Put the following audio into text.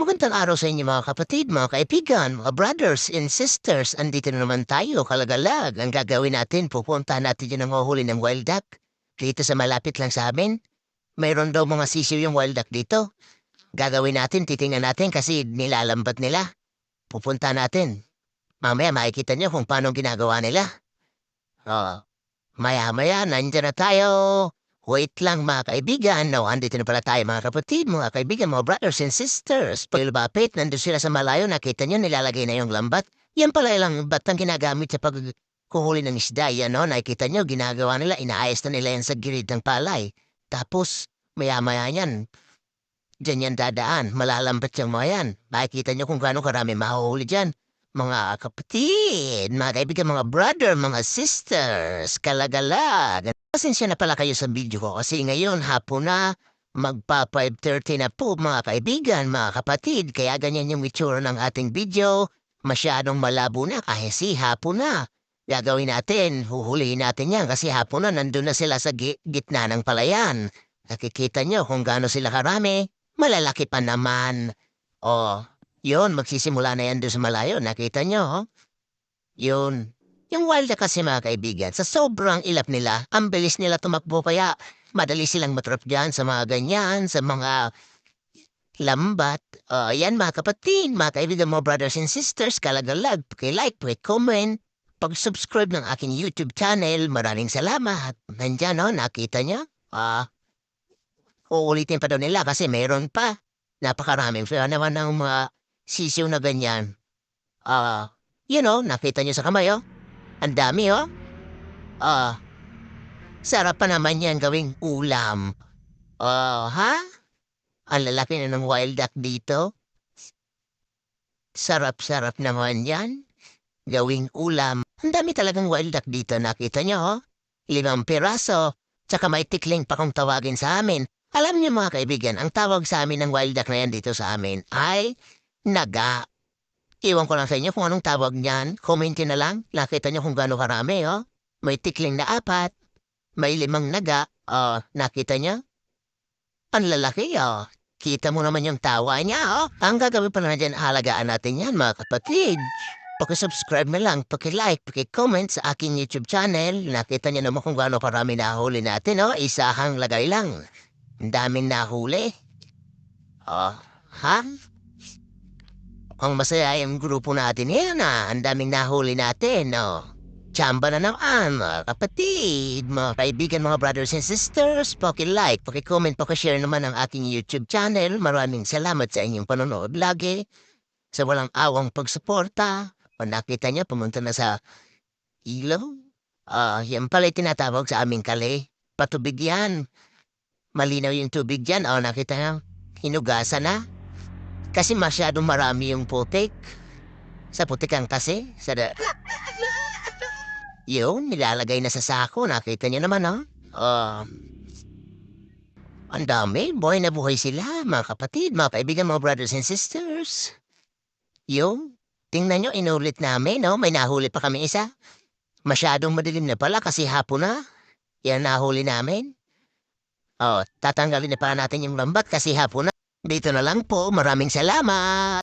Magandang araw sa inyo mga kapatid, mga kaibigan, mga brothers and sisters. Andito na naman tayo, kalagalag. Ang gagawin natin, pupunta natin yung nanguhuli ng wild duck. Dito sa malapit lang sa amin. Mayroon daw mga sisiw yung wild duck dito. Gagawin natin, titingnan natin kasi nilalambat nila. Pupunta natin. Mamaya makikita nyo kung paano ginagawa nila. Oh, maya-maya, nandiyan na tayo. Wait lang mga kaibigan. No, andito na pala tayo mga kapatid, mga kaibigan, mga brothers and sisters. Pag lumapit, nandun sila sa malayo, nakita nyo, nilalagay na yung lambat. Yan pala ilang lambat ang ginagamit sa pagkuhuli ng isda. Yan no, nakikita nyo, ginagawa nila, inaayos na nila yan sa gilid ng palay. Tapos, maya-maya yan, diyan yan dadaan, malalambat yung mga yan. Makikita nyo kung gaano karami mahuhuli dyan. Mga kapatid, mga kaibigan, mga brother, mga sisters, kalagalag. Pasensya na pala kayo sa video ko kasi ngayon hapon na, magpa 5:30 na po mga kaibigan, mga kapatid. Kaya ganyan yung itsura ng ating video. Masyadong malabo na kasi hapon na. Gagawin natin, huhulihin natin yan kasi hapon na nandun na sila sa gitna ng palayan. Nakikita nyo kung gaano sila karami, malalaki pa naman. Oh, yun, magsisimula na yan doon sa malayo. Nakita nyo, oh? Yun. Yung wild duck kasi mga kaibigan, sa sobrang ilap nila, ang bilis nila tumakbo kaya madali silang matrap dyan sa mga ganyan, sa mga lambat. Yan mga kapatid, mga kaibigan mo, brothers and sisters, kalagalag, paki-like, paki-comment, pag-subscribe ng aking YouTube channel, maraming salamat. Nandyan, no, nakita niya? Uulitin pa daw nila kasi meron pa. Napakaraming fila naman ng mga sisiw na ganyan. Nakita niyo sa kamay, oh. Ang dami, oh. Ah, sarap pa naman yan gawing ulam. Ha? Ang lalaki na ng wild duck dito. Sarap-sarap naman yan. Gawing ulam. Ang dami talagang wild duck dito, nakita niyo, oh. 5 piraso. Tsaka may tikling pa kung tawagin sa amin. Alam niyo mga kaibigan, ang tawag sa amin ng wild duck na yan dito sa amin ay naga. Iwan ko lang sa inyo kung anong tawag niyan. Commentin na lang. Nakita niyo kung gaano karami, oh. May tikling na 4. May 5 naga. Nakita niyo? Ang lalaki, oh. Kita mo naman yung tawa niya, oh. Ang gagawin pa naman dyan, halagaan natin yan, mga kapatid. Paki-subscribe na lang, paki-like, paki-comment sa aking YouTube channel. Nakita niyo naman kung gaano karami nahuli natin, oh. Isahang lagay lang. Ang daming nahuli. Ha? Ang masaya yung grupo natin yan, Ang daming nahuli natin, oh. Tsamba na naman, mga kapatid, mga kaibigan, mga brothers and sisters. Paki-like, paki-comment, paki-share naman ang aking YouTube channel. Maraming salamat sa inyong panonood lagi. Sa walang awang pagsuporta. O nakita niyo, pumunta na sa ilaw. Yan pala tinatawag sa aming kali. Patubig yan. Malinaw yung tubig dyan. Nakita niyo, hinugasan na. Kasi masyadong marami yung putik. Sa putikan kasi. Yun, nilalagay na sa sako. Nakita niyo naman, oh. Ang dami. Buhay na buhay sila, mga kapatid, mga kaibigan, mga brothers and sisters. Yun, tingnan nyo, inulit namin, no? May nahuli pa kami isa. Masyadong madilim na pala kasi hapon na. Yan nahuli namin. Tatanggalin na pala natin yung lambat kasi hapon na. Dito na lang po. Maraming salamat.